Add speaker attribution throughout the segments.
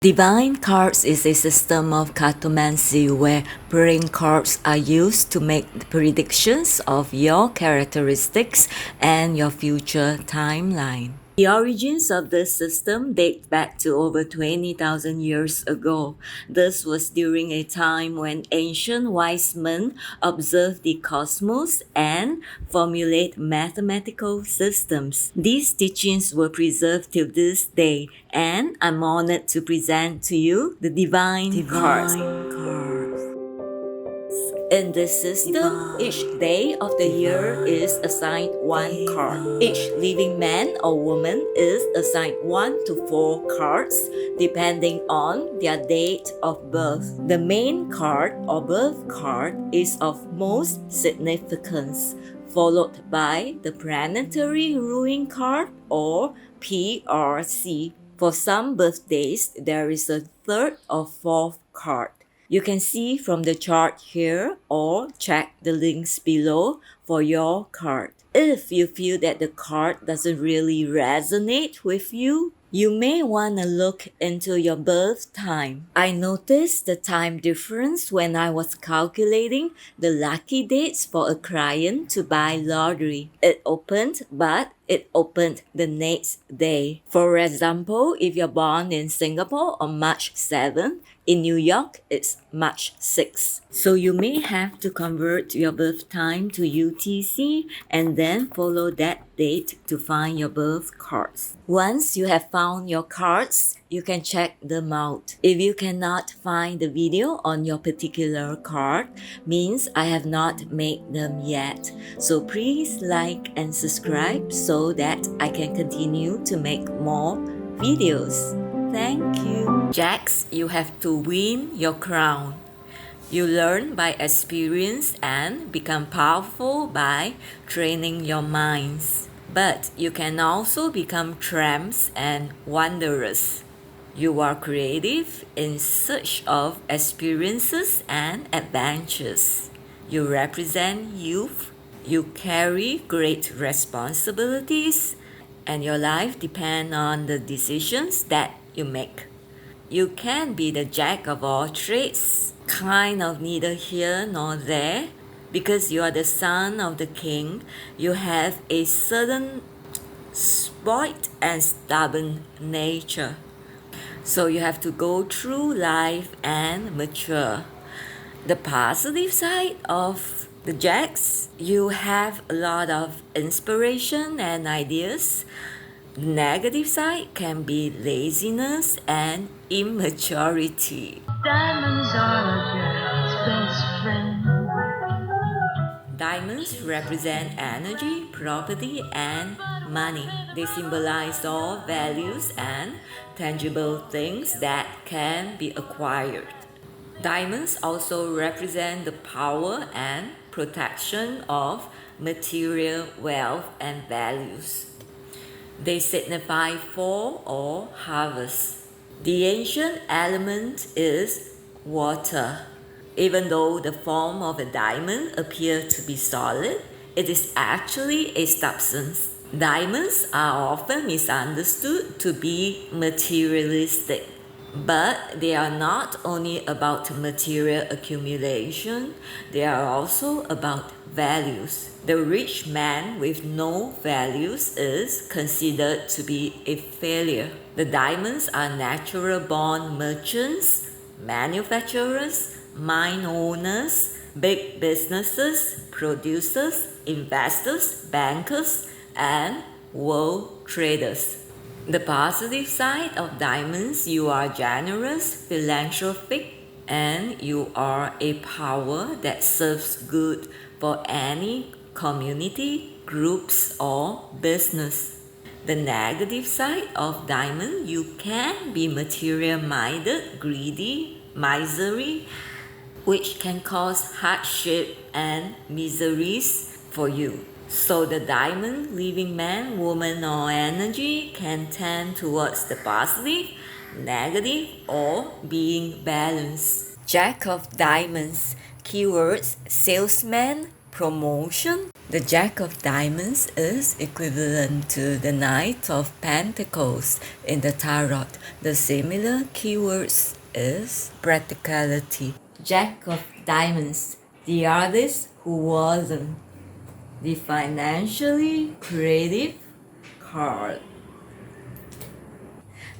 Speaker 1: Divine cards is a system of cartomancy where praying cards are used to make predictions of your characteristics and your future timeline. The origins of this system date back to over 20,000 years ago. This was during a time when ancient wise men observed the cosmos and formulate mathematical systems. These teachings were preserved till this day, and I'm honored to present to you the Divine Cards. In this system, each day of the year is assigned one card. Each living man or woman is assigned 1 to 4 cards depending on their date of birth. The main card or birth card is of most significance, followed by the planetary ruling card or PRC. For some birthdays, there is a third or fourth card. You can see from the chart here or check the links below for your card. If you feel that the card doesn't really resonate with you, you may want to look into your birth time. I noticed the time difference when I was calculating the lucky dates for a client to buy lottery. It opened the next day. For example, if you're born in Singapore on March 7, in New York, it's March 6. So you may have to convert your birth time to UTC and then follow that date to find your birth cards. Once you have found your cards, you can check them out. If you cannot find the video on your particular card, means I have not made them yet. So please like and subscribe so that I can continue to make more videos. Thank you. Jacks, you have to win your crown. You learn by experience and become powerful by training your minds. But you can also become tramps and wanderers. You are creative in search of experiences and adventures. You represent youth. You carry great responsibilities, and your life depends on the decisions that you make. You can be the jack of all trades, kind of neither here nor there. Because you are the son of the king, you have a certain spoiled and stubborn nature. So you have to go through life and mature. The positive side of the jacks, you have a lot of inspiration and ideas. The negative side can be laziness and immaturity. Diamonds are a girl's best friend. Diamonds represent energy, property, and money. They symbolize all values and tangible things that can be acquired. Diamonds also represent the power and protection of material wealth and values. They signify fall or harvest. The ancient element is water. Even though the form of a diamond appears to be solid, it is actually a substance. Diamonds are often misunderstood to be materialistic. But they are not only about material accumulation, they are also about values. The rich man with no values is considered to be a failure. The diamonds are natural born merchants, manufacturers, mine owners, big businesses, producers, investors, bankers, and world traders. The positive side of diamonds, you are generous, philanthropic, and you are a power that serves good for any community, groups, or business. The negative side of diamond, you can be material-minded, greedy, miserly, which can cause hardship and miseries for you. So the diamond, living man, woman, or energy can tend towards the positive, negative, or being balanced. Jack of diamonds, keywords, salesman, promotion, The Jack of Diamonds is equivalent to the Knight of Pentacles in the Tarot. The similar keywords is practicality. Jack of Diamonds, the artist who wasn't. The financially creative card.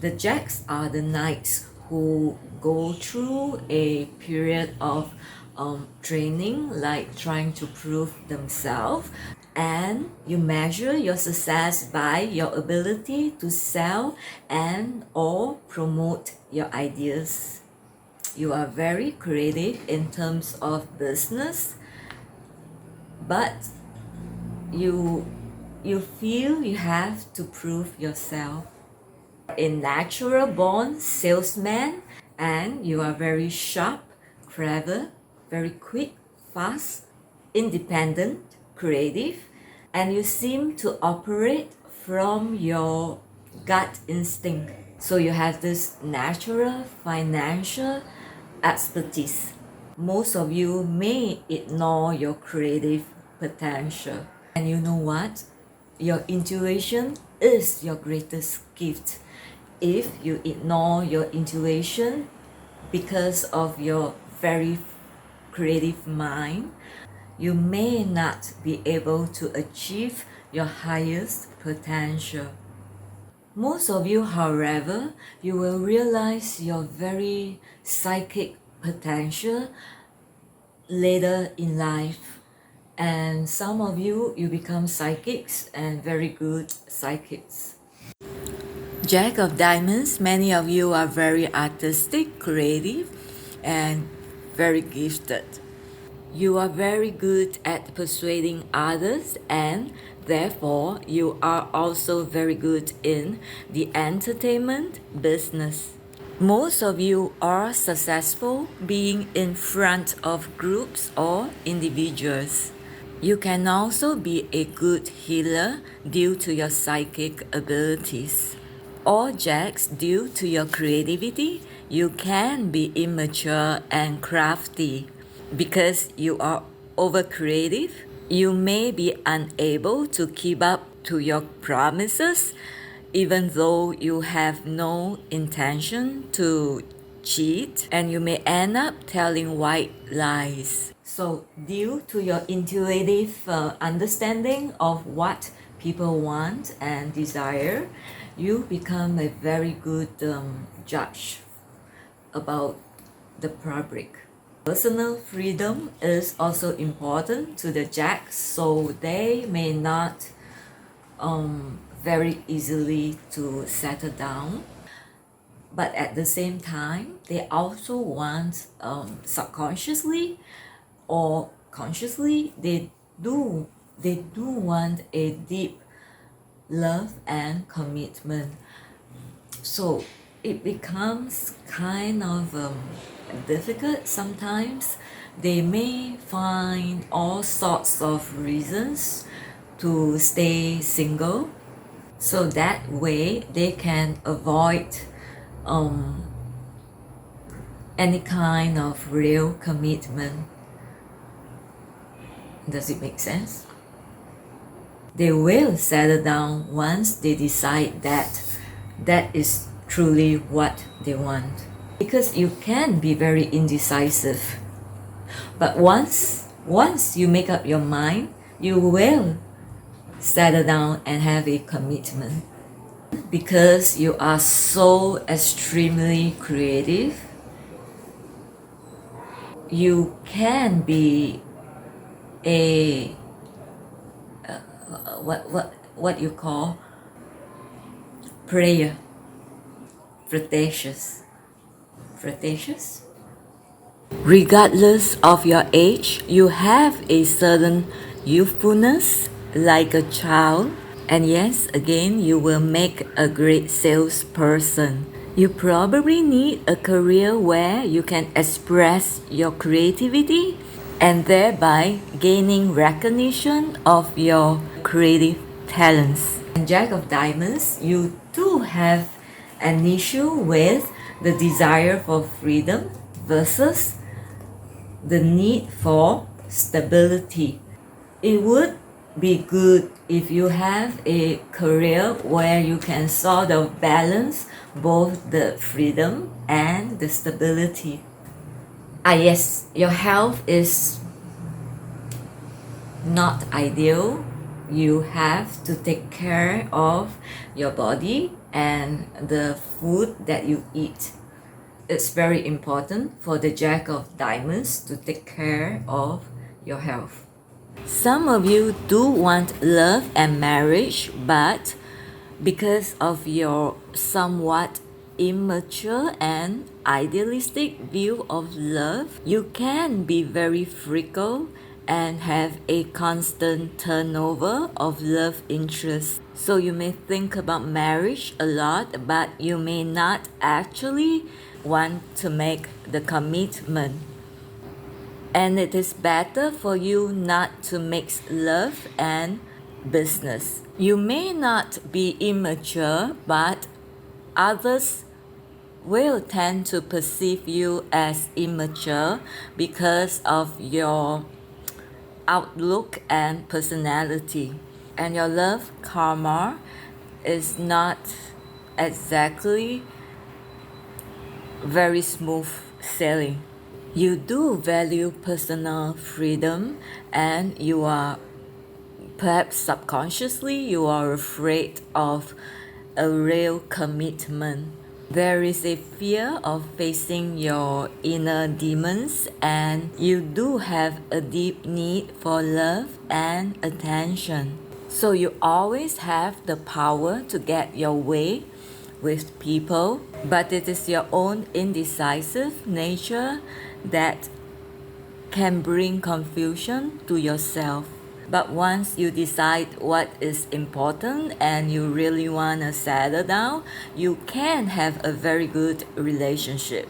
Speaker 1: The Jacks are the knights who go through a period of training, like trying to prove themselves, and you measure your success by your ability to sell and or promote your ideas. You are very creative in terms of business, but you feel you have to prove yourself. A natural born salesman, and you are very sharp, clever, very quick, fast, independent, creative, and you seem to operate from your gut instinct. So you have this natural financial expertise. Most of you may ignore your creative potential. And you know what? Your intuition is your greatest gift. If you ignore your intuition because of your very creative mind, you may not be able to achieve your highest potential. Most of you, however, you will realize your very psychic potential later in life. And some of you become psychics and very good psychics. Jack of Diamonds, many of you are very artistic, creative, and very gifted. You are very good at persuading others, and therefore you are also very good in the entertainment business. Most of you are successful being in front of groups or individuals. You can also be a good healer due to your psychic abilities. All Jacks, due to your creativity, you can be immature and crafty. Because you are over creative, you may be unable to keep up to your promises, even though you have no intention to cheat, and you may end up telling white lies. So due to your intuitive understanding of what people want and desire, you become a very good judge about the public. Personal freedom is also important to the Jacks, so they may not very easily to settle down. But at the same time, they also want subconsciously or consciously, they do want a deep love and commitment. So it becomes kind of difficult sometimes. They may find all sorts of reasons to stay single, so that way they can avoid any kind of real commitment. Does it make sense? They will settle down once they decide that that is truly what they want. Because you can be very indecisive. But once you make up your mind, you will settle down and have a commitment. Because you are so extremely creative, you can be a what you call prayer, flirtatious. Regardless of your age, you have a certain youthfulness like a child, and yes, again, you will make a great salesperson. You probably need a career where you can express your creativity and thereby gaining recognition of your creative talents. And Jack of Diamonds, you do have an issue with the desire for freedom versus the need for stability. It would be good if you have a career where you can sort of balance both the freedom and the stability. Yes, your health is not ideal. You have to take care of your body and the food that you eat. It's very important for the Jack of Diamonds to take care of your health. Some of you do want love and marriage, but because of your somewhat immature and idealistic view of love, you can be very fickle and have a constant turnover of love interests. So you may think about marriage a lot, but you may not actually want to make the commitment. And it is better for you not to mix love and business. You may not be immature, but others will tend to perceive you as immature because of your outlook and personality. And your love karma is not exactly very smooth sailing. You do value personal freedom, and you are perhaps subconsciously you are afraid of a real commitment. There is a fear of facing your inner demons, and you do have a deep need for love and attention. So you always have the power to get your way with people, but it is your own indecisive nature that can bring confusion to yourself. But once you decide what is important and you really want to settle down, you can have a very good relationship.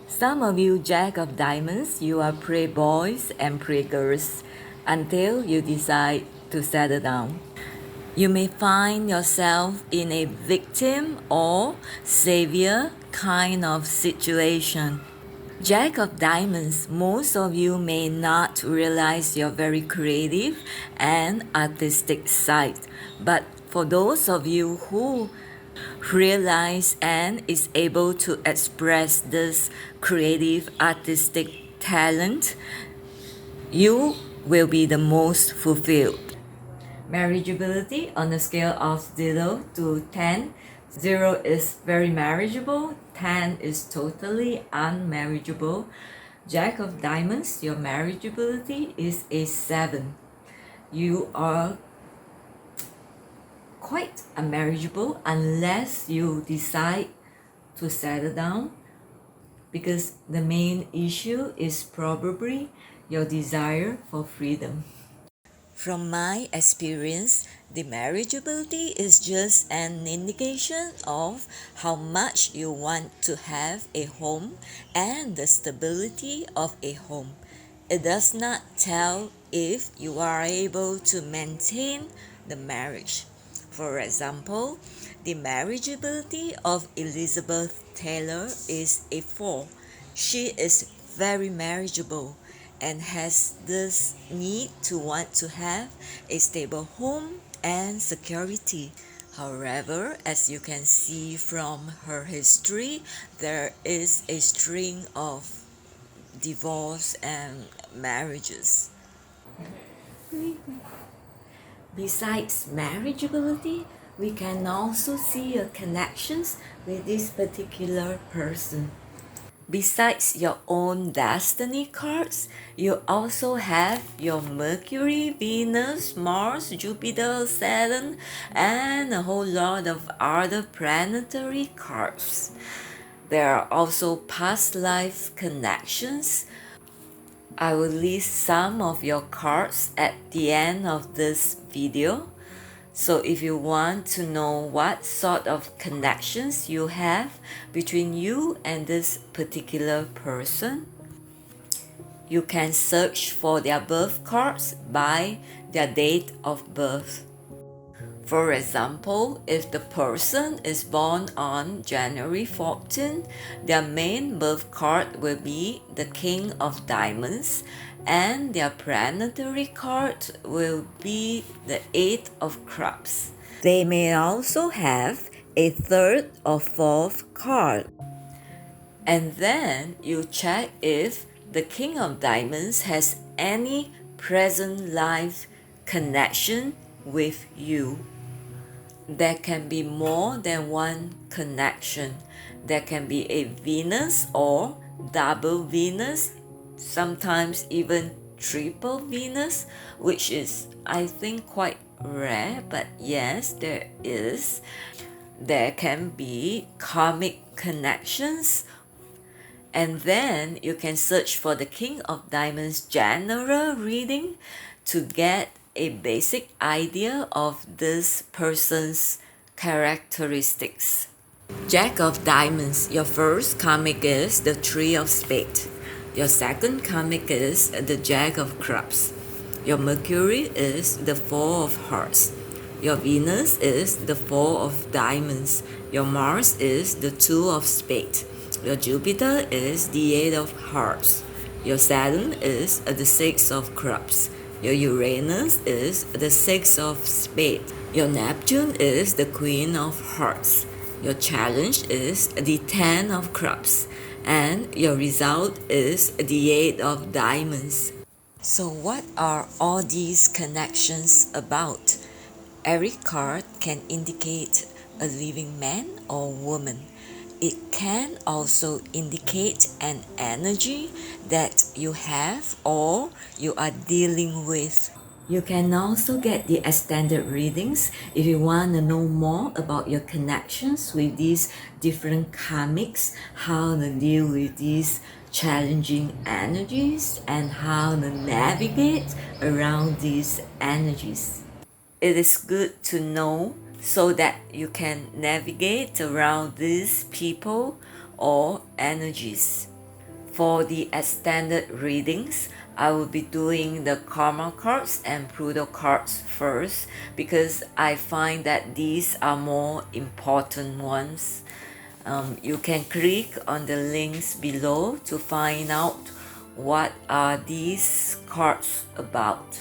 Speaker 1: Some of you Jack of Diamonds, you are prey boys and prey girls until you decide to settle down. You may find yourself in a victim or savior kind of situation. Jack of Diamonds, most of you may not realize your very creative and artistic side, but for those of you who realize and is able to express this creative artistic talent, you will be the most fulfilled. Marriageability on a scale of 0 to 10. 0 is very marriageable, 10 is totally unmarriageable. Jack of Diamonds, your marriageability is a 7. You are quite unmarriageable unless you decide to settle down, because the main issue is probably your desire for freedom. From my experience, the marriageability is just an indication of how much you want to have a home and the stability of a home. It does not tell if you are able to maintain the marriage. For example, the marriageability of Elizabeth Taylor is a 4. She is very marriageable and has this need to want to have a stable home and security. However, as you can see from her history, there is a string of divorce and marriages. Besides marriageability, we can also see a connections with this particular person. Besides your own destiny cards, you also have your Mercury, Venus, Mars, Jupiter, Saturn, and a whole lot of other planetary cards. There are also past life connections. I will list some of your cards at the end of this video. So if you want to know what sort of connections you have between you and this particular person, you can search for their birth cards by their date of birth. For example, if the person is born on January 14, their main birth card will be the King of Diamonds, and their planetary card will be the Eight of Cups. They may also have a third or fourth card. And then you check if the King of Diamonds has any present life connection with you. There can be more than one connection. There can be a Venus or double Venus, sometimes even triple Venus, which is, I think, quite rare, but yes, there is. There can be karmic connections. And then you can search for the King of Diamonds general reading to get a basic idea of this person's characteristics. Jack of Diamonds, your first karmic is the Three of Spades. Your second karmic is the Jack of Cups. Your Mercury is the Four of Hearts. Your Venus is the Four of Diamonds. Your Mars is the Two of Spades. Your Jupiter is the Eight of Hearts. Your Saturn is the Six of Cups. Your Uranus is the Six of Spades. Your Neptune is the Queen of Hearts. Your challenge is the Ten of Cups. And your result is the Eight of Diamonds. So what are all these connections about? Every card can indicate a living man or woman. It can also indicate an energy that you have or you are dealing with. You can also get the extended readings if you want to know more about your connections with these different karmics, how to deal with these challenging energies, and how to navigate around these energies. It is good to know so that you can navigate around these people or energies. For the extended readings, I will be doing the Karma cards and Pluto cards first because I find that these are more important ones. You can click on the links below to find out what are these cards about.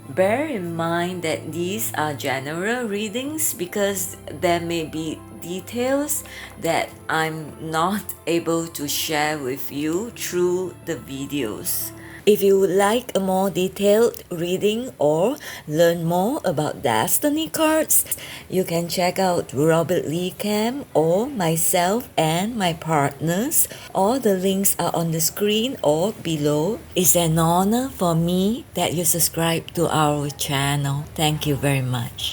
Speaker 1: Bear in mind that these are general readings because there may be details that I'm not able to share with you through the videos. If you would like a more detailed reading or learn more about destiny cards, you can check out Robert Lee Cam or myself and my partners. All the links are on the screen or below. It's an honor for me that you subscribe to our channel. Thank you very much.